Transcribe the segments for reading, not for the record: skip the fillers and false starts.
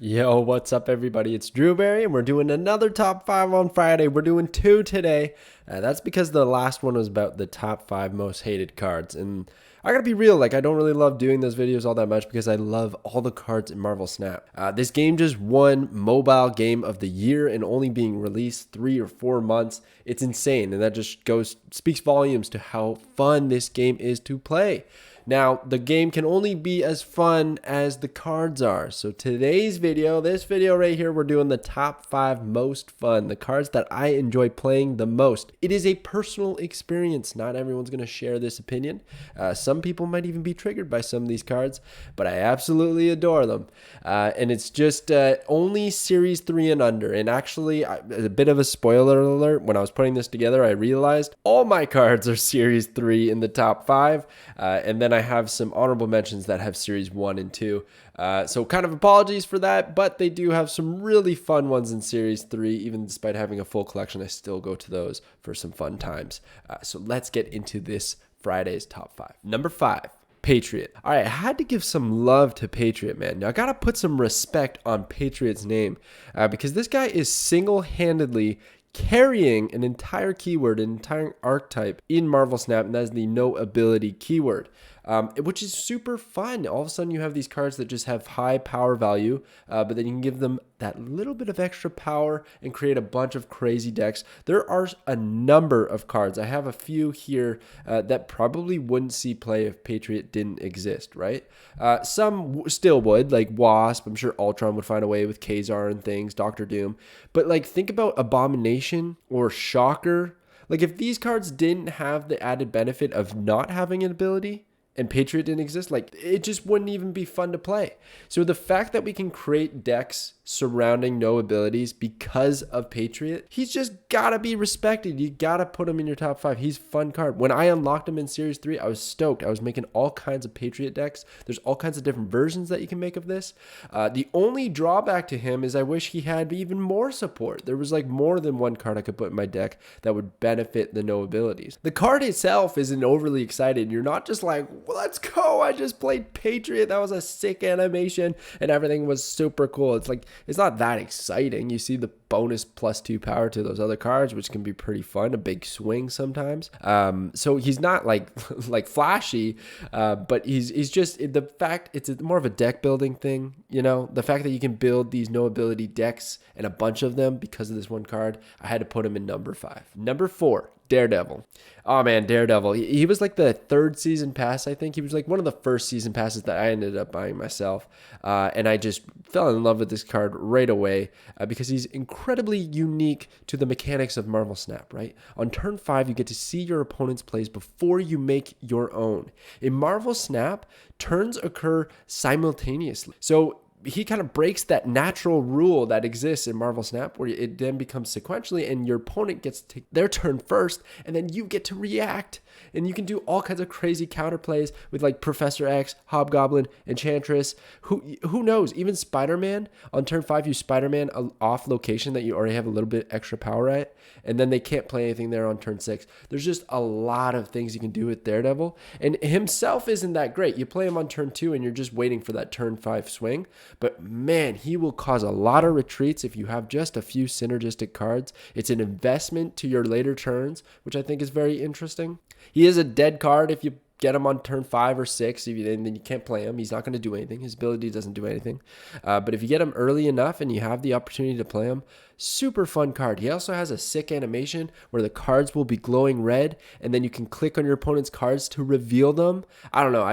Yo, what's up, everybody? It's Drewberry, and we're doing another top five on Friday. We're doing two today. That's because the last one was about the top five most hated cards. And I gotta be real, like, I don't really love doing those videos all that much because I love all the cards in Marvel Snap. This game just won Mobile Game of the Year and only being released 3 or 4 months. It's insane, and that just speaks volumes to how fun this game is to play. Now, the game can only be as fun as the cards are. So today's video, this video right here, we're doing the top five most fun, the cards that I enjoy playing the most. It is a personal experience. Not everyone's going to share this opinion. Some people might even be triggered by some of these cards, but I absolutely adore them. And it's just only Series 3 and under. And actually, a bit of a spoiler alert, when I was putting this together, I realized all my cards are Series 3 in the top five. And then I have some honorable mentions that have Series 1 and 2. So kind of apologies for that, but they do have some really fun ones in Series 3. Even despite having a full collection, I still go to those for some fun times. So let's get into this Friday's top five. Number 5. Patriot. All right, I had to give some love to Patriot, man. Now, I got to put some respect on Patriot's name because this guy is single-handedly carrying an entire keyword, an entire archetype in Marvel Snap, and that is the no ability keyword. Which is super fun. All of a sudden, you have these cards that just have high power value, but then you can give them that little bit of extra power and create a bunch of crazy decks. There are a number of cards. I have a few here that probably wouldn't see play if Patriot didn't exist, right? Some still would, like Wasp. I'm sure Ultron would find a way with Kazar and things, Doctor Doom. But like, think about Abomination or Shocker. Like, if these cards didn't have the added benefit of not having an ability, and Patriot didn't exist, like, it just wouldn't even be fun to play. So the fact that we can create decks surrounding no abilities because of Patriot, he's just gotta be respected. You gotta put him in your top five. He's a fun card. When I unlocked him in Series 3, I was stoked. I was making all kinds of Patriot decks. There's all kinds of different versions that you can make of this. The only drawback to him is I wish he had even more support. There was like more than one card I could put in my deck that would benefit the no abilities. The card itself isn't overly excited. You're not just like, well, let's go, I just played Patriot, that was a sick animation and everything was super cool. It's like, it's not that exciting. You see the bonus +2 power to those other cards, which can be pretty fun, a big swing sometimes. So he's not like like flashy, but he's just, the fact it's more of a deck building thing, you know, the fact that you can build these no ability decks and a bunch of them because of this one card. I had to put him in number 5. Number 4, Daredevil. Oh man, Daredevil. He was like the third season pass, I think. He was like one of the first season passes that I ended up buying myself. And I just fell in love with this card right away because he's incredibly unique to the mechanics of Marvel Snap, right? On turn 5, you get to see your opponent's plays before you make your own. In Marvel Snap, turns occur simultaneously. So he kind of breaks that natural rule that exists in Marvel Snap where it then becomes sequentially and your opponent gets to take their turn first and then you get to react. And you can do all kinds of crazy counterplays with like Professor X, Hobgoblin, Enchantress. Who knows? Even Spider-Man. On turn 5, you Spider-Man off location that you already have a little bit extra power at. And then they can't play anything there on turn 6. There's just a lot of things you can do with Daredevil. And himself isn't that great. You play him on turn 2 and you're just waiting for that turn 5 swing. But man, he will cause a lot of retreats if you have just a few synergistic cards. It's an investment to your later turns, which I think is very interesting. He is a dead card if you get him on turn 5 or 6, and then you can't play him. He's not going to do anything. His ability doesn't do anything. But if you get him early enough and you have the opportunity to play him, super fun card. He also has a sick animation where the cards will be glowing red, and then you can click on your opponent's cards to reveal them. I don't know.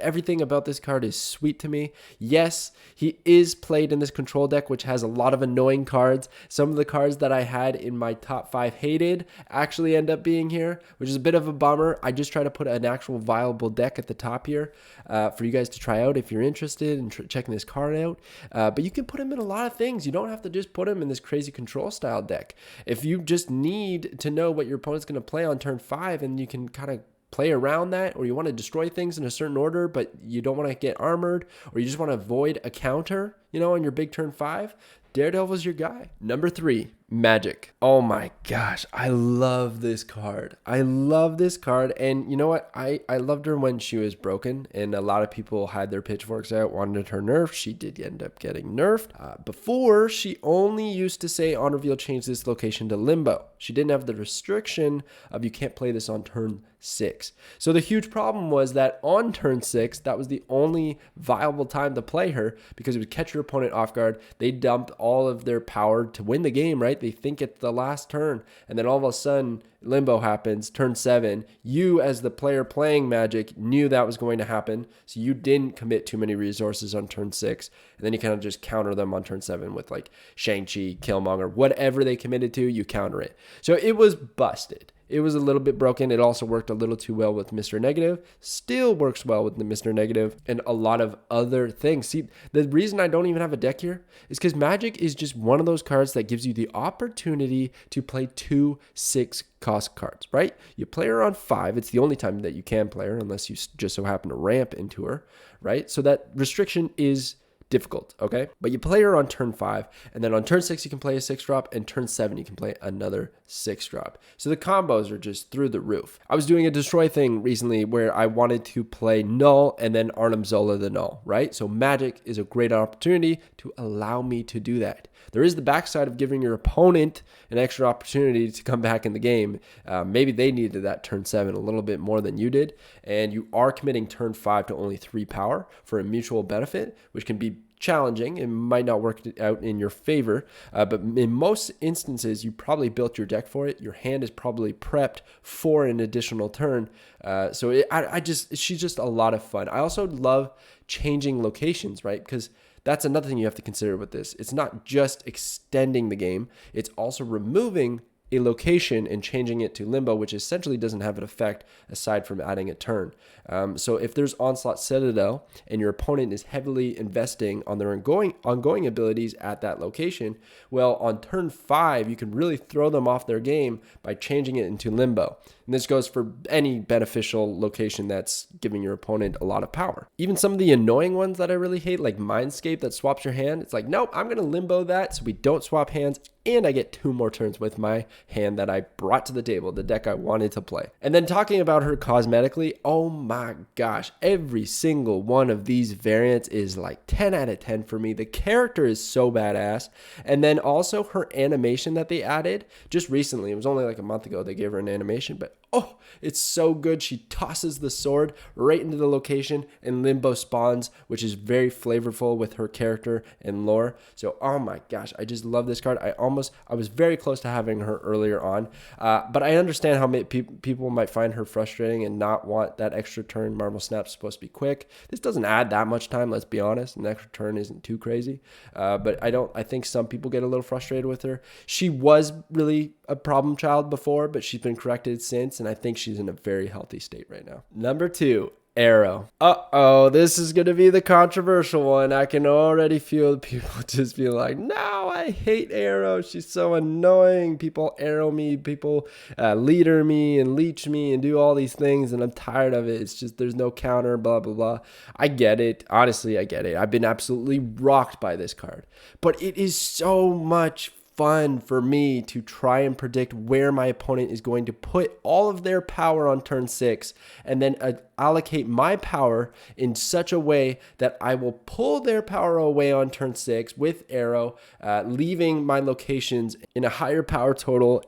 Everything about this card is sweet to me. Yes, he is played in this control deck, which has a lot of annoying cards. Some of the cards that I had in my top 5 hated actually end up being here, which is a bit of a bummer. I just try to put an actual viable deck at the top here for you guys to try out if you're interested in checking this card out. But you can put him in a lot of things. You don't have to just put him in this crazy control style deck. If you just need to know what your opponent's going to play on turn 5 and you can kind of play around that, or you want to destroy things in a certain order but you don't want to get armored, or you just want to avoid a counter, on your big turn 5, Daredevil's your guy. Number 3, Magik. Oh my gosh, I love this card. I love this card. And you know what? I loved her when she was broken, and a lot of people had their pitchforks out, wanted her nerfed. She did end up getting nerfed. Before, she only used to say on reveal, change this location to limbo. She didn't have the restriction of you can't play this on turn 6. So the huge problem was that on turn 6, that was the only viable time to play her, because it would catch your opponent off guard. They dumped all of their power to win the game, right? They think it's the last turn, and then all of a sudden limbo happens, turn 7. You, as the player playing Magik, knew that was going to happen, so you didn't commit too many resources on turn 6, and then you kind of just counter them on turn 7 with like Shang-Chi, Killmonger, whatever they committed to, you counter it. So it was busted. It was a little bit broken. It also worked a little too well with Mr. Negative. Still works well with the Mr. Negative and a lot of other things. See, the reason I don't even have a deck here is because Magik is just one of those cards that gives you the opportunity to play 2 6-cost cards, right? You play her on 5. It's the only time that you can play her unless you just so happen to ramp into her, right? So that restriction is difficult, okay? But you play her on turn 5, and then on turn 6 you can play a 6-drop, and turn 7 you can play another 6-drop. So the combos are just through the roof. I was doing a destroy thing recently where I wanted to play Null and then Arnim Zola the Null, right? So Magik is a great opportunity to allow me to do that. There is the backside of giving your opponent an extra opportunity to come back in the game. Maybe they needed that turn 7 a little bit more than you did, and you are committing turn 5 to only 3 power for a mutual benefit, which can be challenging. It might not work out in your favor, but in most instances, you probably built your deck for it. Your hand is probably prepped for an additional turn. She's just a lot of fun. I also love changing locations, right? Because that's another thing you have to consider with this. It's not just extending the game. It's also removing a location and changing it to limbo, which essentially doesn't have an effect aside from adding a turn. So if there's Onslaught Citadel and your opponent is heavily investing on their ongoing abilities at that location, well, on turn 5, you can really throw them off their game by changing it into limbo. And this goes for any beneficial location that's giving your opponent a lot of power. Even some of the annoying ones that I really hate, like Mindscape that swaps your hand, it's like, nope, I'm going to limbo that so we don't swap hands, and I get 2 more turns with my hand that I brought to the table, the deck I wanted to play. And then talking about her cosmetically, oh my gosh, every single one of these variants is like 10 out of 10 for me. The character is so badass. And then also her animation that they added just recently, it was only like a month ago they gave her an animation, but oh, it's so good. She tosses the sword right into the location and limbo spawns, which is very flavorful with her character and lore. So, oh my gosh, I just love this card. I was very close to having her earlier on, but I understand how people might find her frustrating and not want that extra turn. Marvel Snap's supposed to be quick. This doesn't add that much time, let's be honest. An extra turn isn't too crazy, but I think some people get a little frustrated with her. She was really a problem child before, but she's been corrected since, and I think she's in a very healthy state right now. Number 2, Aero. This is going to be the controversial one. I can already feel the people just be like, no, I hate Aero. She's so annoying. People arrow me, people leader me and leech me and do all these things, and I'm tired of it. It's just there's no counter, blah, blah, blah. I get it. Honestly, I get it. I've been absolutely rocked by this card. But it is so much fun for me to try and predict where my opponent is going to put all of their power on turn 6 and then allocate my power in such a way that I will pull their power away on turn 6 with Aero, leaving my locations in a higher power total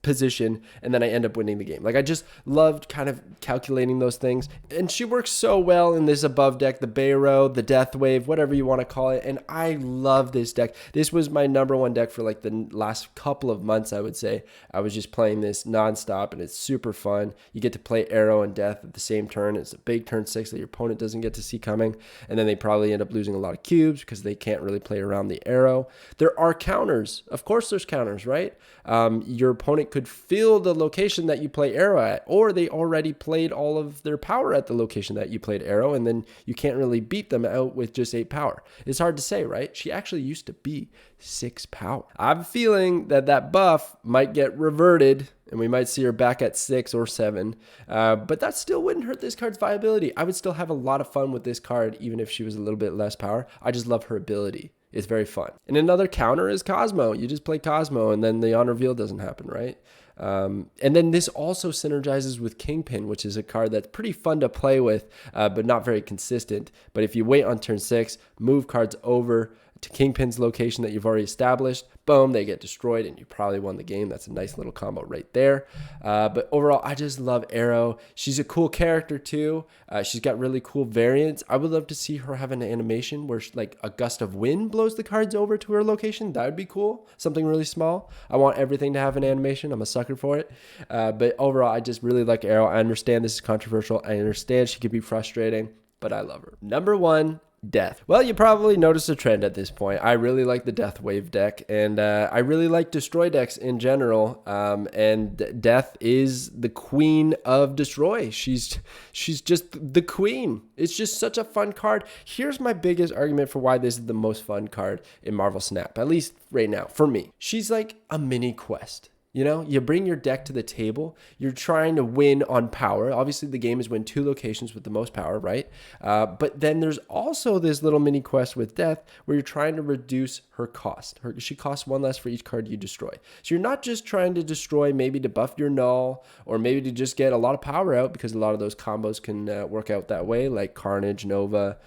position, and then I end up winning the game. Like, I just loved kind of calculating those things, and she works so well in this above deck, the Aero, the Death Wave, whatever you want to call it, and I love this deck. This was my number 1 deck for like the last couple of months, I would say. I was just playing this nonstop, and it's super fun. You get to play Aero and Death at the same turn. It's a big turn 6 that your opponent doesn't get to see coming, and then they probably end up losing a lot of cubes because they can't really play around the Aero. There are counters. Of course there's counters, right? Your opponent could fill the location that you play Aero at, or they already played all of their power at the location that you played Aero, and then you can't really beat them out with just 8 power. It's hard to say, right? She actually used to be 6 power. I'm feeling that buff might get reverted, and we might see her back at 6 or 7, but that still wouldn't hurt this card's viability. I would still have a lot of fun with this card, even if she was a little bit less power. I just love her ability. It's very fun. And another counter is Cosmo. You just play Cosmo and then the on reveal doesn't happen, right? And then this also synergizes with Kingpin, which is a card that's pretty fun to play with, but not very consistent. But if you wait on turn 6, move cards over to Kingpin's location that you've already established, boom, they get destroyed and you probably won the game. That's a nice little combo right there. But overall, I just love Aero. She's a cool character too. She's got really cool variants. I would love to see her have an animation where like a gust of wind blows the cards over to her location. That would be cool. Something really small. I want everything to have an animation. I'm a sucker for it. But overall, I just really like Aero. I understand this is controversial. I understand she could be frustrating, but I love her. Number 1, Death. Well, you probably noticed a trend at this point. I really like the Death Wave deck, and I really like Destroy decks in general. And Death is the queen of Destroy. She's just the queen. It's just such a fun card. Here's my biggest argument for why this is the most fun card in Marvel Snap, at least right now, for me. She's like a mini quest. You know, you bring your deck to the table. You're trying to win on power. Obviously, the game is win 2 locations with the most power, right? But then there's also this little mini quest with Death where you're trying to reduce her cost. She costs 1 less for each card you destroy. So you're not just trying to destroy maybe to buff your null or maybe to just get a lot of power out, because a lot of those combos can work out that way, like Carnage, Nova,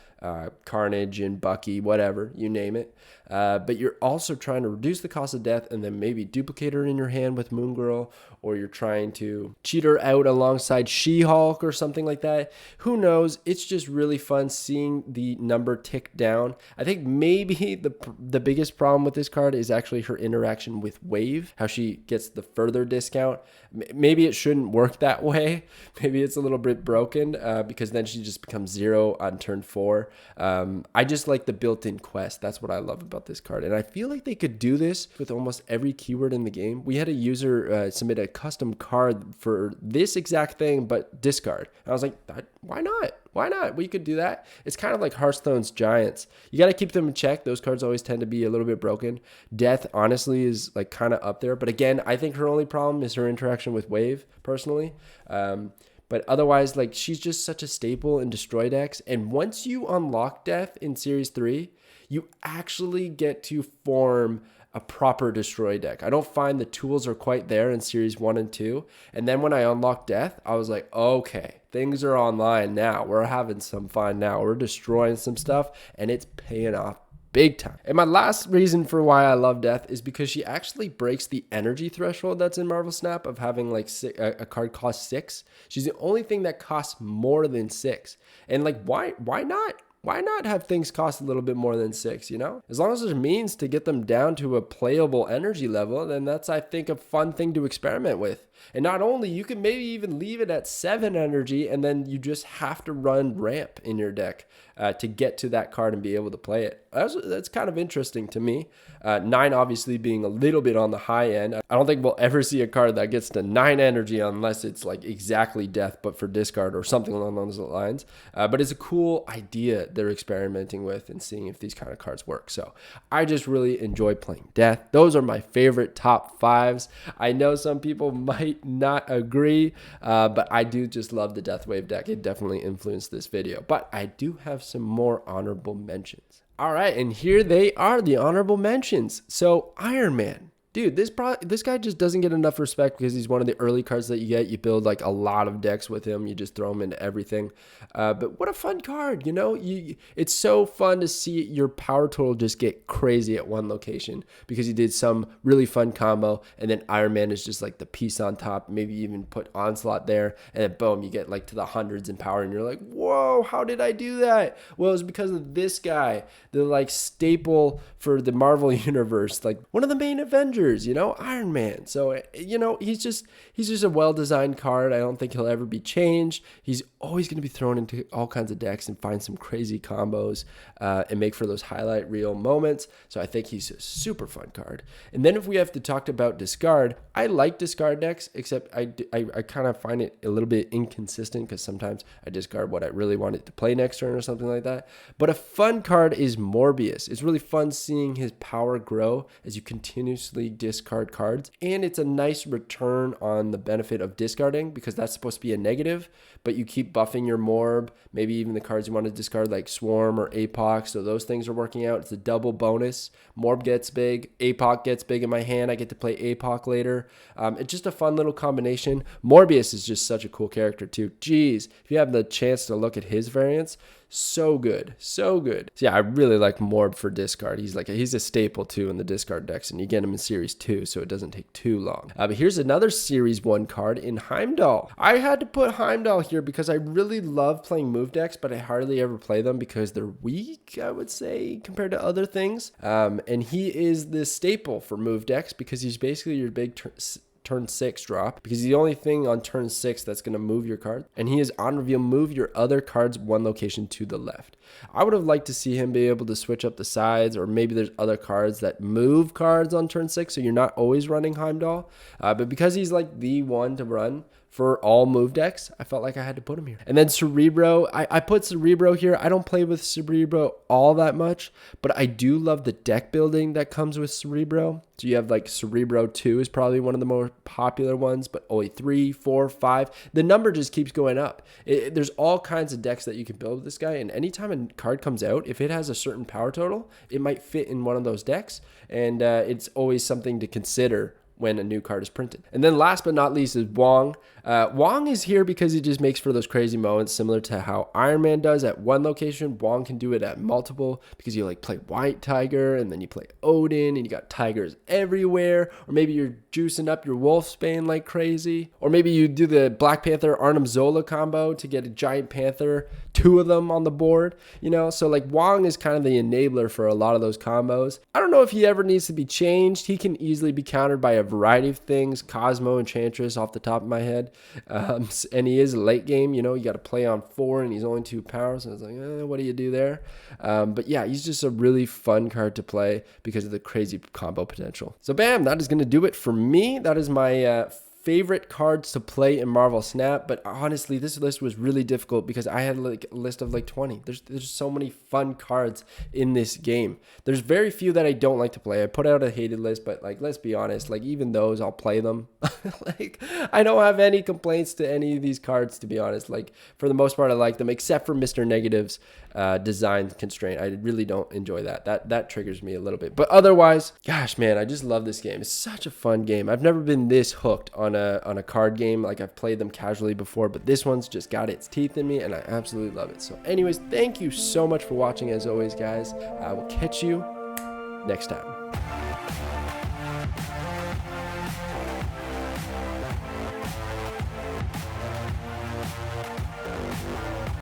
Carnage and Bucky, whatever, you name it. But you're also trying to reduce the cost of Death and then maybe duplicate her in your hand with Moon Girl, or you're trying to cheat her out alongside She-Hulk or something like that. Who knows? It's just really fun seeing the number tick down. I think maybe the biggest problem with this card is actually her interaction with Wave, how she gets the further discount. Maybe it shouldn't work that way. Maybe it's a little bit broken because then she just becomes 0 on turn 4. I just like the built-in quest. That's what I love about this card. And I feel like they could do this with almost every keyword in the game. We had a user submit a custom card for this exact thing, but discard. And I was like, why not? Why not? We could do that. It's kind of like Hearthstone's Giants. You got to keep them in check. Those cards always tend to be a little bit broken. Death, honestly, is like kind of up there. But again, I think her only problem is her interaction with Wave, personally. But otherwise, like, she's just such a staple in Destroy decks. And once you unlock Death in Series 3, you actually get to form a proper Destroy deck. I don't find the tools are quite there in Series 1 and 2. And then when I unlocked Death, I was like, okay, things are online now. We're having some fun now. We're destroying some stuff, and it's paying off big time. And my last reason for why I love Death is because she actually breaks the energy threshold that's in Marvel Snap of having like a card cost 6. She's the only thing that costs more than 6. And like, why not? Why not have things cost a little bit more than 6, you know? As long as there's means to get them down to a playable energy level, then that's, I think, a fun thing to experiment with. And not only, you can maybe even leave it at 7 energy, and then you just have to run ramp in your deck to get to that card and be able to play it. That's kind of interesting to me. 9 obviously being a little bit on the high end. I don't think we'll ever see a card that gets to 9 energy unless it's like exactly Death, but for discard or something along those lines. But it's a cool idea they're experimenting with and seeing if these kind of cards work. So I just really enjoy playing Death. Those are my favorite top 5s. I know some people might not agree, but I do just love the Death Wave deck. It definitely influenced this video. But I do have some more honorable mentions. All right, and here they are, the honorable mentions. So Iron Man. Dude, this guy just doesn't get enough respect because he's one of the early cards that you get. You build like a lot of decks with him. You just throw him into everything. But what a fun card, you know? It's so fun to see your power total just get crazy at one location because you did some really fun combo, and then Iron Man is just like the piece on top. Maybe you even put Onslaught there, and then boom, you get like to the hundreds in power, and you're like, whoa, how did I do that? Well, it's because of this guy, the like staple for the Marvel universe, like one of the main Avengers. You know, Iron Man. So, you know, he's just a well-designed card. I don't think he'll ever be changed. He's always going to be thrown into all kinds of decks and find some crazy combos and make for those highlight reel moments. So I think he's a super fun card. And then if we have to talk about discard, I like discard decks, except I kind of find it a little bit inconsistent because sometimes I discard what I really wanted to play next turn or something like that. But a fun card is Morbius. It's really fun seeing his power grow as you continuously discard cards, and it's a nice return on the benefit of discarding because that's supposed to be a negative, but you keep buffing your Morb, maybe even the cards you want to discard like Swarm or APOC, so those things are working out. It's a double bonus. Morb gets big, APOC gets big in my hand. I get to play APOC later. It's just a fun little combination. Morbius is just such a cool character too. Jeez, if you have the chance to look at his variants, so good, so good. So yeah, I really like Morb for discard. He's a staple too in the discard decks, and you get him in Series 2, so it doesn't take too long. But here's another Series 1 card in Heimdall. I had to put Heimdall here because I really love playing move decks, but I hardly ever play them because they're weak, I would say, compared to other things. And he is the staple for move decks because he's basically your big turn 6 drop, because he's the only thing on turn 6 that's going to move your card, and he is on reveal move your other cards one location to the left. I would have liked to see him be able to switch up the sides, or maybe there's other cards that move cards on turn 6, so you're not always running Heimdall, but because he's like the one to run for all move decks, I felt like I had to put him here. And then Cerebro, I put Cerebro here. I don't play with Cerebro all that much, but I do love the deck building that comes with Cerebro. So you have like Cerebro 2 is probably one of the more popular ones, but only 3, 4, 5. The number just keeps going up. There's all kinds of decks that you can build with this guy, and anytime a card comes out, if it has a certain power total, it might fit in one of those decks, and it's always something to consider when a new card is printed. And then last but not least is Wong. Wong is here because he just makes for those crazy moments, similar to how Iron Man does at one location. Wong can do it at multiple because you like play White Tiger and then you play Odin and you got tigers everywhere. Or maybe you're juicing up your Wolfsbane like crazy. Or maybe you do the Black Panther Arnim Zola combo to get a giant panther, 2 of them on the board, you know? So like Wong is kind of the enabler for a lot of those combos. I don't know if he ever needs to be changed. He can easily be countered by a variety of things, Cosmo, Enchantress off the top of my head. And he is a late game, you know, you got to play on 4 and he's only 2 power, so it's like, what do you do there? But yeah, he's just a really fun card to play because of the crazy combo potential. So bam, that is going to do it for me. That is my favorite cards to play in Marvel Snap, but honestly this list was really difficult because I had like a list of like 20. There's so many fun cards in this game. There's very few that I don't like to play. I put out a hated list, but like, let's be honest, like even those I'll play them. Like I don't have any complaints to any of these cards, to be honest. Like for the most part I like them, except for Mr. Negative's design constraint. I really don't enjoy that triggers me a little bit, but otherwise, gosh man, I just love this game. It's such a fun game. I've never been this hooked on a card game. Like I've played them casually before, but this one's just got its teeth in me and I absolutely love it. So anyways, thank you so much for watching as always, guys. I will catch you next time.